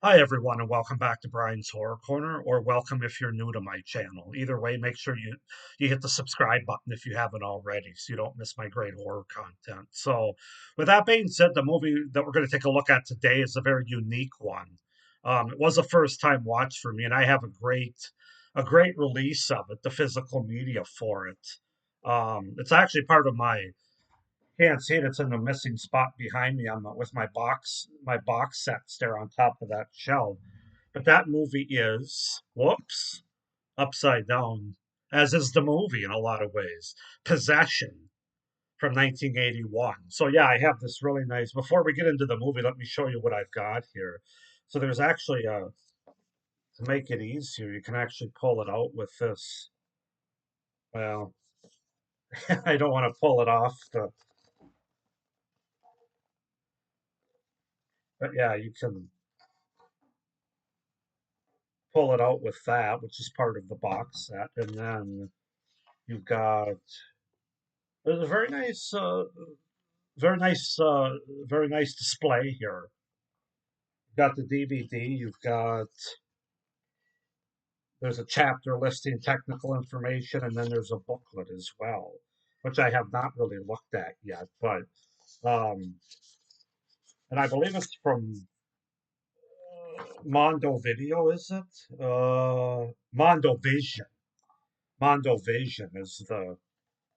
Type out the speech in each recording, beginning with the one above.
Hi, everyone, and welcome back to Brian's Horror Corner, or welcome if you're new to my channel. Either way, make sure you hit the subscribe button if you haven't already, so you don't miss my great horror content. So, with that being said, the movie that we're going to take a look at today is a very unique one. It was a first-time watch for me, and I have a great release of it, the physical media for it. It's actually part of my can't see it. It's in the missing spot behind me on with my box sets there on top of that shelf. But that movie is whoops upside down, as is the movie in a lot of ways. Possession from 1981. So yeah, I have this really nice. Before we get into the movie, let me show you what I've got here. So there's actually a to make it easier, you can actually pull it out with this. Well, I don't want to pull it off but yeah, you can pull it out with that, which is part of the box set, and then you've got there's a very nice, very nice display here. You've got the DVD. You've got there's a chapter listing technical information, and then there's a booklet as well, which I have not really looked at yet. But um, and I believe it's from Mondo Video, is it? Mondo Vision. Mondo Vision is the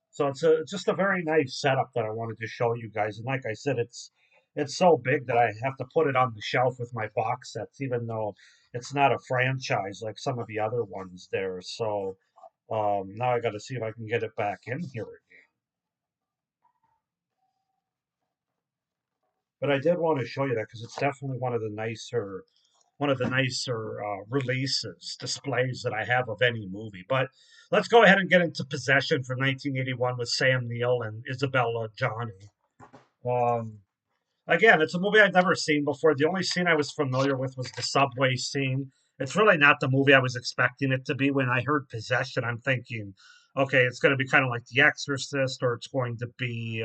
So just a very nice setup that I wanted to show you guys. And like I said, it's so big that I have to put it on the shelf with my box sets, even though it's not a franchise like some of the other ones there. So now I got to see if I can get it back in here again. But I did want to show you that because it's definitely one of the nicer releases displays that I have of any movie. But let's go ahead and get into Possession from 1981 with Sam Neill and Isabelle Adjani. Um, Again, it's a movie I'd never seen before. The only scene I was familiar with was the subway scene. It's really not the movie I was expecting it to be. When I heard Possession, I'm thinking, okay, it's going to be kind of like The Exorcist, or it's going to be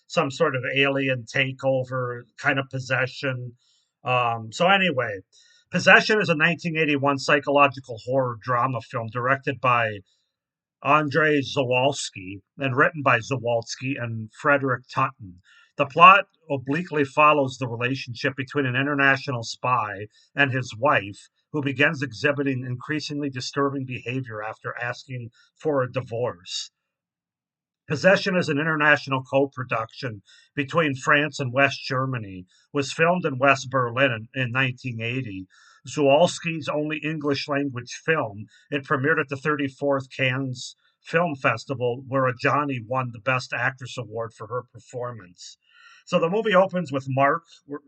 some sort of alien takeover kind of possession. So, anyway, Possession is a 1981 psychological horror drama film directed by Andrzej Zawalski and written by Zawalski and Frederick Tutton. The plot obliquely follows the relationship between an international spy and his wife, who begins exhibiting increasingly disturbing behavior after asking for a divorce. Possession is an international co-production between France and West Germany, was filmed in West Berlin in 1980. Zawalski's only English language film, it premiered at the 34th Cannes Film Festival, where Adjani won the Best Actress Award for her performance. So the movie opens with Mark,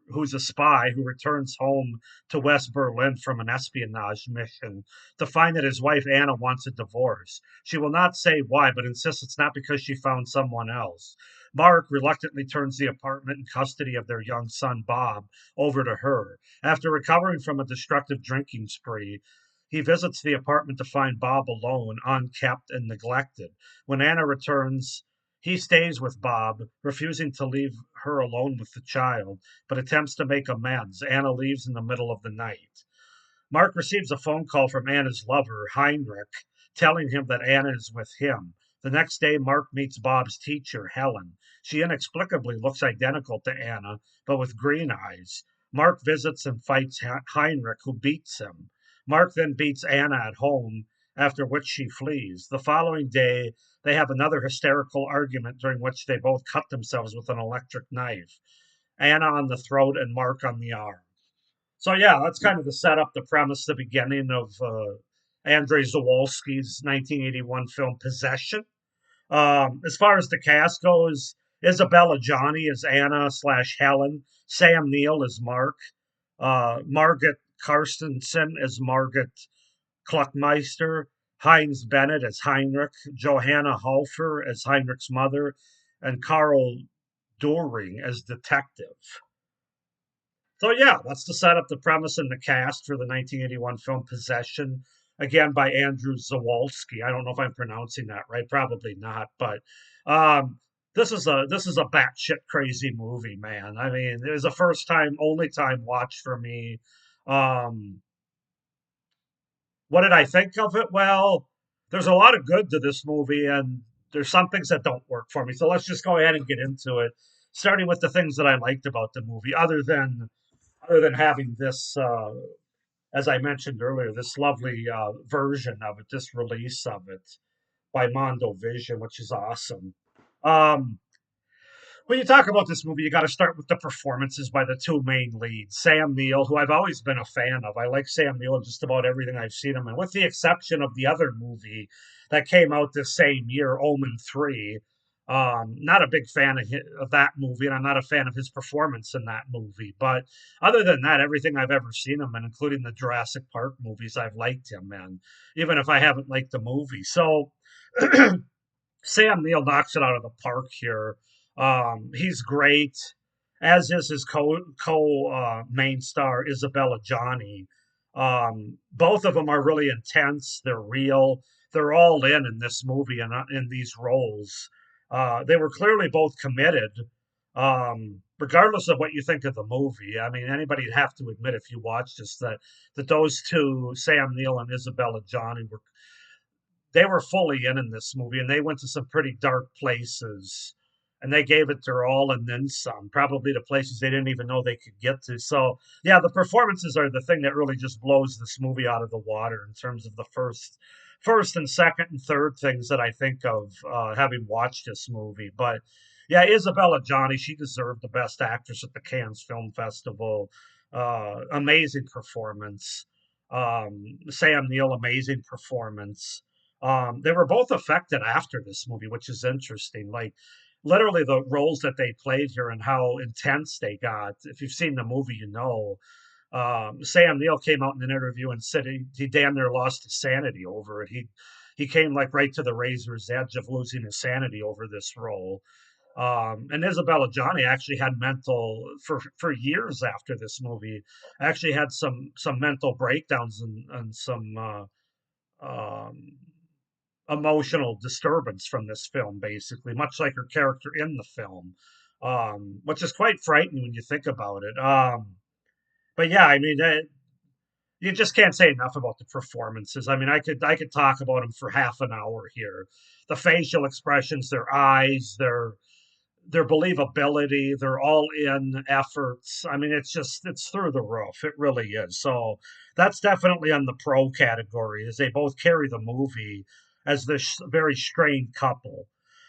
who's a spy who returns home to West Berlin from an espionage mission to find that his wife Anna wants a divorce. She will not say why, but insists it's not because she found someone else. Mark reluctantly turns the apartment and custody of their young son, Bob, over to her. After recovering from a destructive drinking spree, he visits the apartment to find Bob alone, unkept, and neglected. When Anna returns, he stays with Bob, refusing to leave her alone with the child, but attempts to make amends. Anna leaves in the middle of the night. Mark receives a phone call from Anna's lover, Heinrich, telling him that Anna is with him. The next day, Mark meets Bob's teacher, Helen. She inexplicably looks identical to Anna, but with green eyes. Mark visits and fights Heinrich, who beats him. Mark then beats Anna at home, after which she flees. The following day, they have another hysterical argument during which they both cut themselves with an electric knife. Anna on the throat and Mark on the arm. So yeah, that's kind of the setup, the premise, the beginning of Andrei Zawalski's 1981 film Possession. As far as the cast goes, Isabella Johnny is Anna slash Helen. Sam Neill is Mark. Margaret Carstensen is Margaret Kluckmeister. Heinz Bennett as Heinrich. Johanna Hofer as Heinrich's mother. And Carl Doring as detective. So yeah, that's to set up the premise and the cast for the 1981 film Possession, again by Andrew Zawalski. I don't know if I'm pronouncing that right, probably not, but um, this is a batshit crazy movie, man. I mean, it was a first time, only time watch for me. Um, what did I think of it? Well, there's a lot of good to this movie, and there's some things that don't work for me. So let's just go ahead and get into it, starting with the things that I liked about the movie, other than having this, as I mentioned earlier, this lovely version of it, this release of it by Mondo Vision, which is awesome. Um, when you talk about this movie, you got to start with the performances by the two main leads. Sam Neill, who I've always been a fan of. I like Sam Neill in just about everything I've seen him in, with the exception of the other movie that came out this same year, Omen 3. Not a big fan of that movie, and I'm not a fan of his performance in that movie. But other than that, everything I've ever seen him in, including the Jurassic Park movies, I've liked him in, even if I haven't liked the movie. So Sam Neill knocks it out of the park here. He's great, as is his co main star Isabelle Adjani. Both of them are really intense. They're real. They're all in this movie and in these roles. They were clearly both committed. Regardless of what you think of the movie, I mean, anybody'd have to admit if you watched this that those two, Sam Neill and Isabelle Adjani, they were fully in this movie, and they went to some pretty dark places, and they gave it their all and then some, probably to places they didn't even know they could get to. So yeah, the performances are the thing that really just blows this movie out of the water in terms of the first and second and third things that I think of having watched this movie. But yeah, Isabella Johnny, she deserved the best actress at the Cannes Film Festival. Amazing performance. Sam Neill, amazing performance. They were both affected after this movie, which is interesting. Like literally the roles that they played here and how intense they got. If you've seen the movie, you know. Sam Neill came out in an interview and said he damn near lost his sanity over it. He came like right to the razor's edge of losing his sanity over this role. And Isabella Johnny actually had mental for years after this movie. Actually had some mental breakdowns and some um, emotional disturbance from this film, basically, much like her character in the film, which is quite frightening when you think about it. But yeah, I mean, you just can't say enough about the performances. I mean, I could talk about them for half an hour here. The facial expressions, their eyes, their believability, their all in efforts. I mean, it's through the roof. It really is. So that's definitely on the pro category, as they both carry the movie as this very strained couple.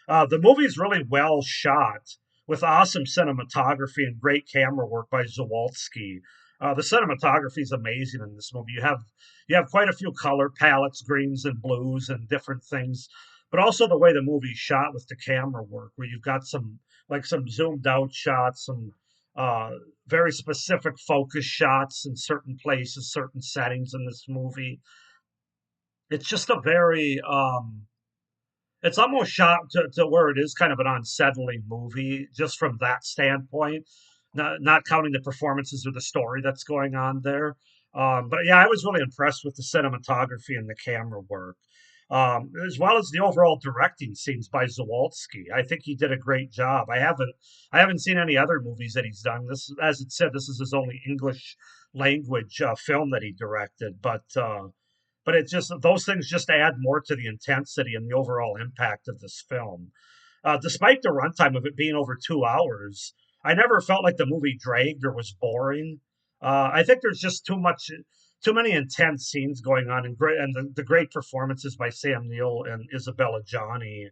The movie is really well shot with awesome cinematography and great camera work by Zawalski. The cinematography is amazing in this movie. You have quite a few color palettes, greens and blues, and different things, but also the way the movie's shot with the camera work, where you've got some zoomed out shots, some uh, very specific focus shots in certain places, certain settings in this movie. It's just a very it's almost shot to where it is kind of an unsettling movie, just from that standpoint. Not counting the performances or the story that's going on there. But yeah, I was really impressed with the cinematography and the camera work, as well as the overall directing scenes by Zawalski. I think he did a great job. I haven't seen any other movies that he's done. This, as it said, this is his only English language film that he directed. But it just those things just add more to the intensity and the overall impact of this film. Despite the runtime of it being over 2 hours, I never felt like the movie dragged or was boring. I think there's just too many intense scenes going on, and the great performances by Sam Neill and Isabella Johnny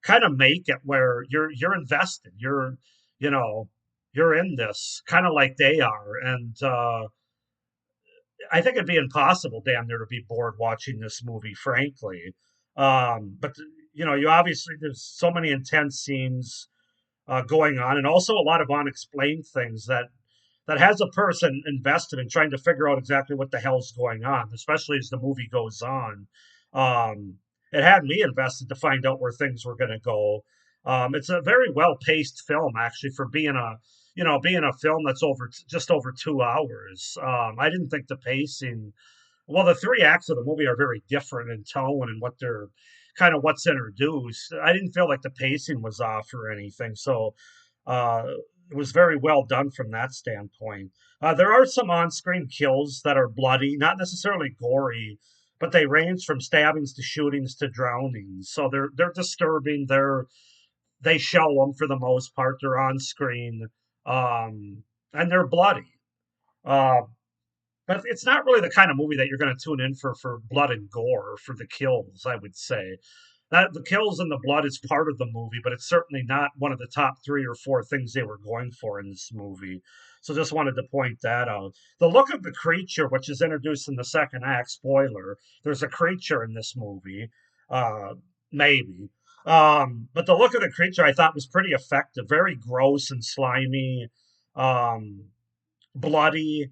kind of make it where you're invested. You know you're in this kind of like they are, and I think it'd be impossible, damn near, to be bored watching this movie, frankly. But you obviously there's so many intense scenes going on, and also a lot of unexplained things that has a person invested in trying to figure out exactly what the hell's going on, especially as the movie goes on. It had me invested to find out where things were going to go. It's a very well paced film, actually, for being a film that's just over 2 hours. I didn't think the pacing. Well, the three acts of the movie are very different in tone and what they're kind of what's introduced. I didn't feel like the pacing was off or anything. So uh, it was very well done from that standpoint. There are some on-screen kills that are bloody, not necessarily gory, but they range from stabbings to shootings to drownings. So they're disturbing. They show them for the most part. They're on screen, and they're bloody. Uh, but it's not really the kind of movie that you're going to tune in for blood and gore for the kills. I would say that the kills and the blood is part of the movie, but it's certainly not one of the top three or four things they were going for in this movie. So just wanted to point that out. The look of the creature, which is introduced in the second act, spoiler, there's a creature in this movie, uh, maybe. But the look of the creature I thought was pretty effective, very gross and slimy, um, bloody.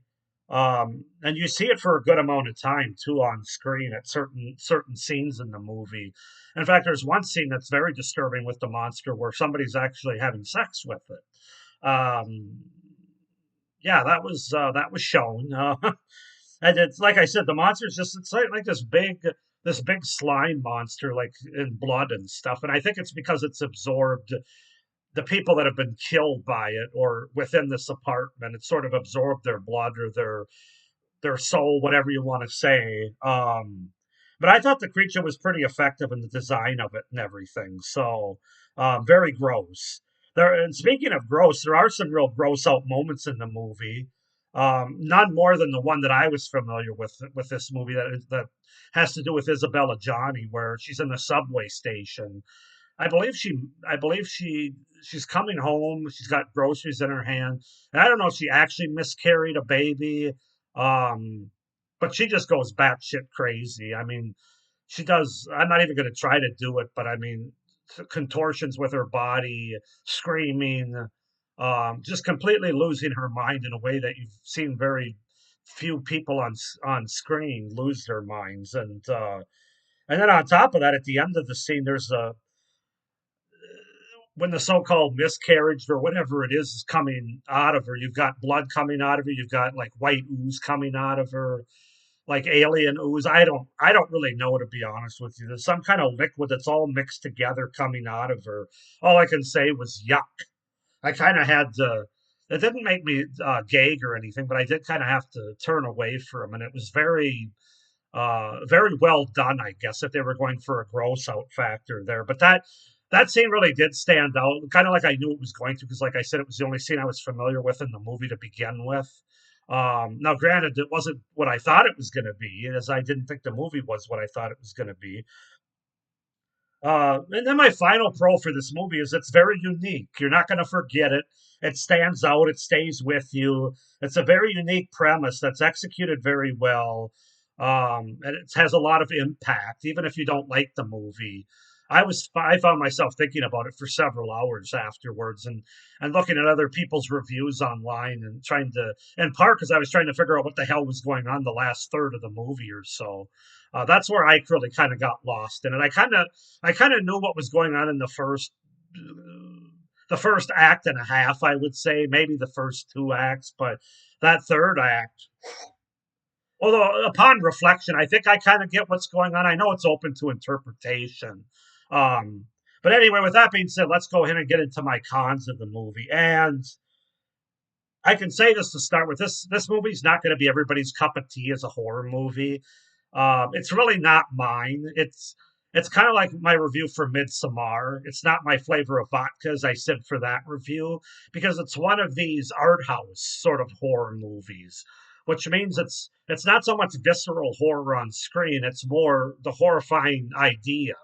And you see it for a good amount of time too on screen at certain scenes in the movie. In fact, there's one scene that's very disturbing with the monster where somebody's actually having sex with it. Yeah, that was shown, and it's like I said, the monster's just it's like this big slime monster, like in blood and stuff. And I think it's because it's absorbed the people that have been killed by it or within this apartment. It sort of absorbed their blood or their soul, whatever you want to say. But I thought the creature was pretty effective in the design of it and everything. So very gross. There and speaking of gross, there are some real gross out moments in the movie. None more than the one that I was familiar with this movie that has to do with Isabelle Adjani, where she's in the subway station. I believe she's coming home. She's got groceries in her hand. And I don't know if she actually miscarried a baby, um, but she just goes batshit crazy. I mean, she does. I'm not even going to try to do it, but I mean, contortions with her body, screaming, just completely losing her mind in a way that you've seen very few people on screen lose their minds. And then on top of that, at the end of the scene, there's a when the so-called miscarriage or whatever it is coming out of her, you've got blood coming out of her, you've got like white ooze coming out of her, like alien ooze. I don't really know, to be honest with you. There's some kind of liquid that's all mixed together coming out of her. All I can say was yuck. I kind of had to. It didn't make me gag or anything, but I did kind of have to turn away from it. And it was very well done, I guess, if they were going for a gross out factor there. But that scene really did stand out, kind of like I knew it was going to, because like I said, it was the only scene I was familiar with in the movie to begin with. Now, granted, it wasn't what I thought it was going to be, as I didn't think the movie was what I thought it was going to be. And then my final pro for this movie is it's very unique. You're not going to forget it. It stands out. It stays with you. It's a very unique premise that's executed very well. And it has a lot of impact, even if you don't like the movie. I found myself thinking about it for several hours afterwards, and looking at other people's reviews online and trying to, in part because I was trying to figure out what the hell was going on the last third of the movie or so. That's where I really kind of got lost in it. I kind of knew what was going on in the first act and a half, I would say, maybe the first two acts, but that third act, although upon reflection, I think I kind of get what's going on. I know it's open to interpretation. Um, but anyway, with that being said, let's go ahead and get into my cons of the movie. And I can say this to start with. This movie's not going to be everybody's cup of tea as a horror movie. It's really not mine. It's kind of like my review for Midsommar. It's not my flavor of vodka, as I said for that review, because it's one of these art house sort of horror movies, which means it's not so much visceral horror on screen. It's more the horrifying idea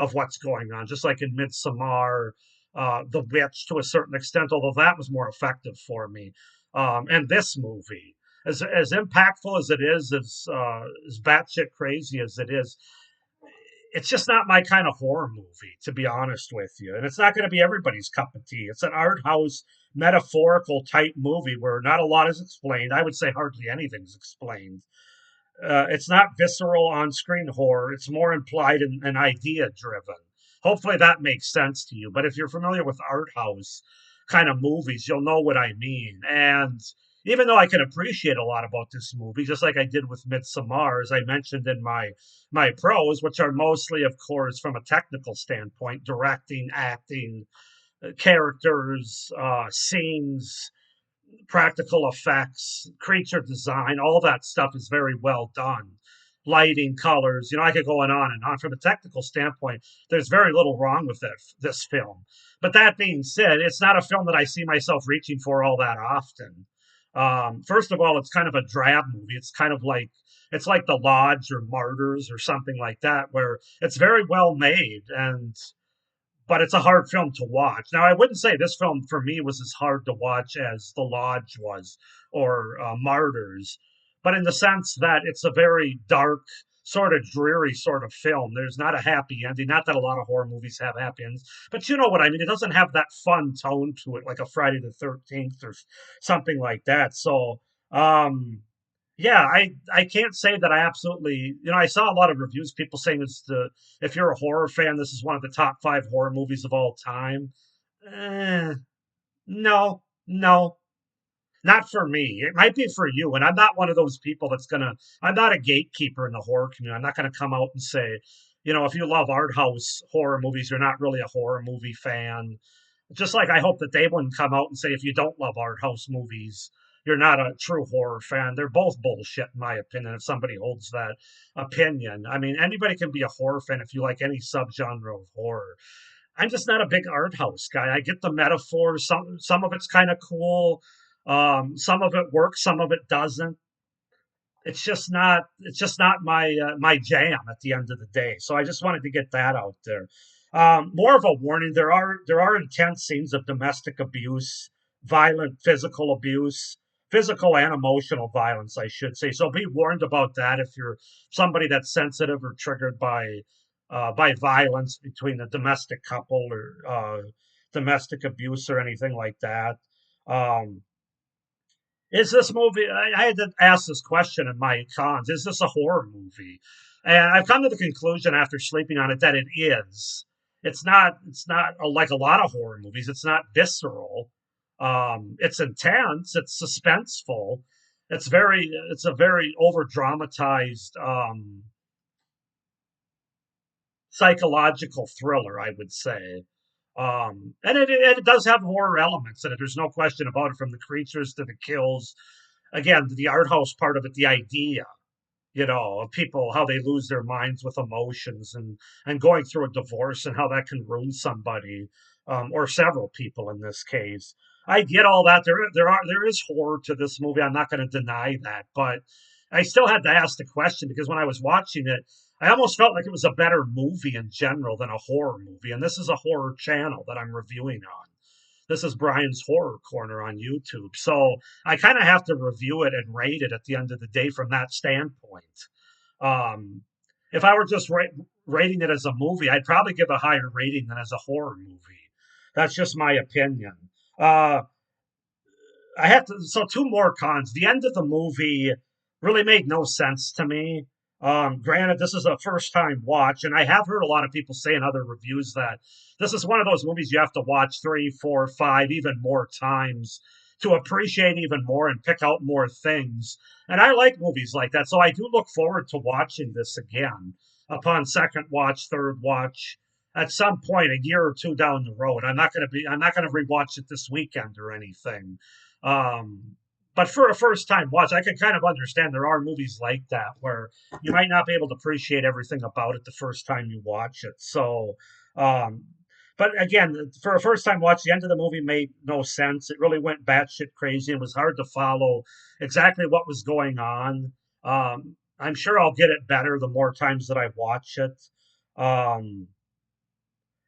of what's going on, just like in Midsommar, The Witch to a certain extent, although that was more effective for me. And this movie, as impactful as it is, as batshit crazy as it is, it's just not my kind of horror movie, to be honest with you. And it's not going to be everybody's cup of tea. It's an art house, metaphorical type movie where not a lot is explained. I would say hardly anything's explained. It's not visceral on screen horror, it's more implied and idea driven. Hopefully that makes sense to you. But if you're familiar with art house kind of movies, you'll know what I mean. And even though I can appreciate a lot about this movie, just like I did with Midsommar, as I mentioned in my pros, which are mostly, of course, from a technical standpoint, directing, acting, characters, scenes, practical effects, creature design, all that stuff is very well done. Lighting, colors, I could go on and on. From a technical standpoint, there's very little wrong with this film. But that being said, it's not a film that I see myself reaching for all that often. First of all, it's kind of a drab movie. It's like The Lodge or Martyrs or something like that, where it's very well made, but it's a hard film to watch. Now, I wouldn't say this film for me was as hard to watch as The Lodge was or Martyrs, but in the sense that it's a very dark, sort of dreary sort of film. There's not a happy ending. Not that a lot of horror movies have happy endings, but you know what I mean. It doesn't have that fun tone to it like a Friday the 13th or something like that. So, yeah, I can't say that I absolutely, I saw a lot of reviews, people saying if you're a horror fan, this is one of the top five horror movies of all time. Eh, no, no, not for me. It might be for you, and I'm not one of those people I'm not a gatekeeper in the horror community. I'm not gonna come out and say, if you love art house horror movies, you're not really a horror movie fan. Just like I hope that they wouldn't come out and say if you don't love art house movies, you're not a true horror fan. They're both bullshit, in my opinion, if somebody holds that opinion. I mean, anybody can be a horror fan if you like any subgenre of horror. I'm just not a big art house guy. I get the metaphors. Some of it's kind of cool. Some of it works, some of it doesn't. It's just not my jam at the end of the day. So I just wanted to get that out there. More of a warning: there are intense scenes of domestic abuse, violent physical abuse, physical and emotional violence, I should say. So be warned about that if you're somebody that's sensitive or triggered by violence between a domestic couple or domestic abuse or anything like that. Um, is this movie? I had to ask this question in my cons. Is this a horror movie? And I've come to the conclusion after sleeping on it that it is. It's not. It's not like a lot of horror movies. It's not visceral. It's intense. It's suspenseful. It's a very over dramatized psychological thriller, I would say. And it does have horror elements in it. There's no question about it. From the creatures to the kills, again, the art house part of it, the idea, of people how they lose their minds with emotions and going through a divorce and how that can ruin somebody, or several people in this case. I get all that. There is horror to this movie. I'm not going to deny that, but I still had to ask the question because when I was watching it, I almost felt like it was a better movie in general than a horror movie. And this is a horror channel that I'm reviewing on. This is Brian's Horror Corner on YouTube. So I kind of have to review it and rate it at the end of the day from that standpoint. Um, if I were just rating it as a movie, I'd probably give a higher rating than as a horror movie. That's just my opinion. Uh, I have to. So two more cons. The end of the movie really made no sense to me. Granted, this is a first time watch, and I have heard a lot of people say in other reviews that this is one of those movies you have to watch three, four, five, even more times to appreciate even more and pick out more things. And I like movies like that, so I do look forward to watching this again upon second watch, third watch, at some point a year or two down the road. I'm not gonna rewatch it this weekend or anything. Um, but for a first time watch, I can kind of understand there are movies like that where you might not be able to appreciate everything about it the first time you watch it. So, um, but again, for a first time watch, the end of the movie made no sense. It really went batshit crazy and was hard to follow exactly what was going on. I'm sure I'll get it better the more times that I watch it. Um,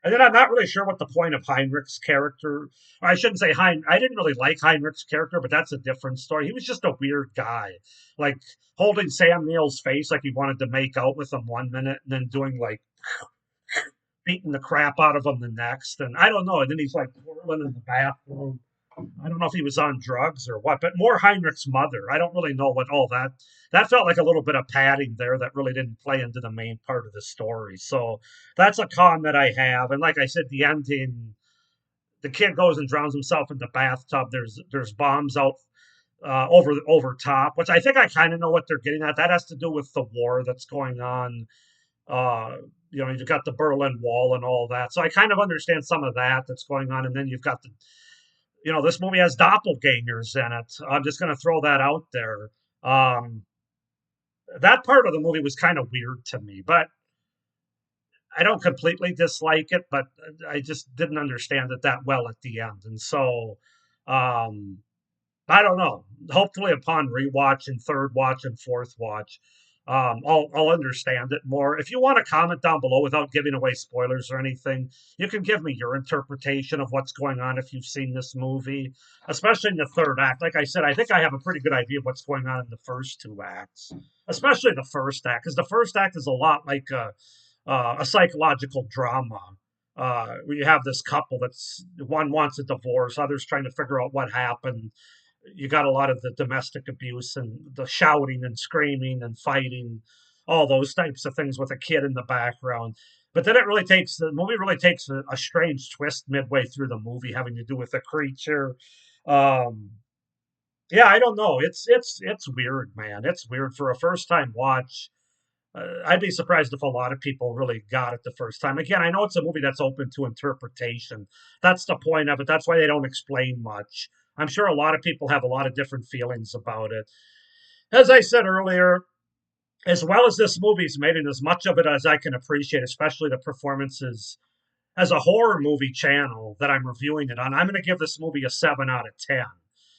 and then I'm not really sure what the point of Heinrich's character. Or I shouldn't say I didn't really like Heinrich's character, but that's a different story. He was just a weird guy, like holding Sam Neill's face like he wanted to make out with him one minute, and then doing like beating the crap out of him the next. And I don't know. And then he's like whirling in the bathroom. I don't know if he was on drugs or what, but more Heinrich's mother. I don't really know what all that. That felt like a little bit of padding there that really didn't play into the main part of the story. So that's a con that I have. And like I said, the ending, the kid goes and drowns himself in the bathtub. There's bombs out over top, which I think I kind of know what they're getting at. That has to do with the war that's going on. Uh, you've got the Berlin Wall and all that. So I kind of understand some of that that's going on. And then you've got this movie has doppelgangers in it. I'm just going to throw that out there. Um, that part of the movie was kind of weird to me, but I don't completely dislike it, but I just didn't understand it that well at the end. And so, um, I don't know. Hopefully, upon rewatch and third watch and fourth watch, I'll understand it more. If you want to comment down below without giving away spoilers or anything, you can give me your interpretation of what's going on if you've seen this movie, especially in the third act. Like I said, I think I have a pretty good idea of what's going on in the first two acts, especially the first act, because the first act is a lot like a psychological drama. Where you have this couple that's one wants a divorce, others trying to figure out what happened. You got a lot of the domestic abuse and the shouting and screaming and fighting, all those types of things with a kid in the background. But then the movie really takes a strange twist midway through the movie, having to do with a creature. Um, yeah, I don't know. It's weird, man. It's weird for a first time watch. I'd be surprised if a lot of people really got it the first time. Again, I know it's a movie that's open to interpretation. That's the point of it. That's why they don't explain much. I'm sure a lot of people have a lot of different feelings about it. As I said earlier, as well as this movie's made, and as much of it as I can appreciate, especially the performances as a horror movie channel that I'm reviewing it on, I'm going to give this movie a 7 out of 10.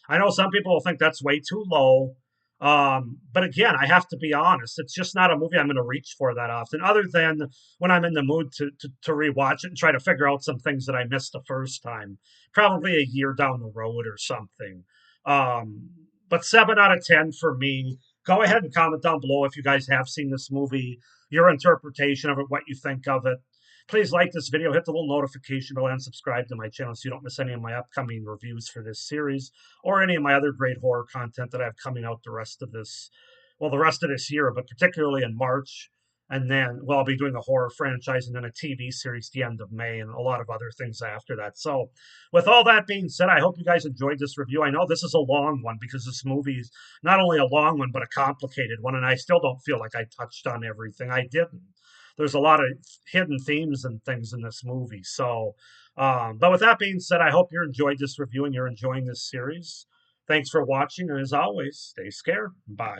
I know some people will think that's way too low. But again, I have to be honest. It's just not a movie I'm going to reach for that often, other than when I'm in the mood to rewatch it and try to figure out some things that I missed the first time, probably a year down the road or something. But 7 out of 10 for me. Go ahead and comment down below if you guys have seen this movie, your interpretation of it, what you think of it. Please like this video, hit the little notification bell, and subscribe to my channel so you don't miss any of my upcoming reviews for this series or any of my other great horror content that I have coming out the rest of this year, but particularly in March. And then, well, I'll be doing a horror franchise and then a TV series the end of May and a lot of other things after that. So, with all that being said, I hope you guys enjoyed this review. I know this is a long one because this movie is not only a long one, but a complicated one. And I still don't feel like I touched on everything. I didn't. There's a lot of hidden themes and things in this movie. So, but with that being said, I hope you enjoyed this review and you're enjoying this series. Thanks for watching. And as always, stay scared. Bye.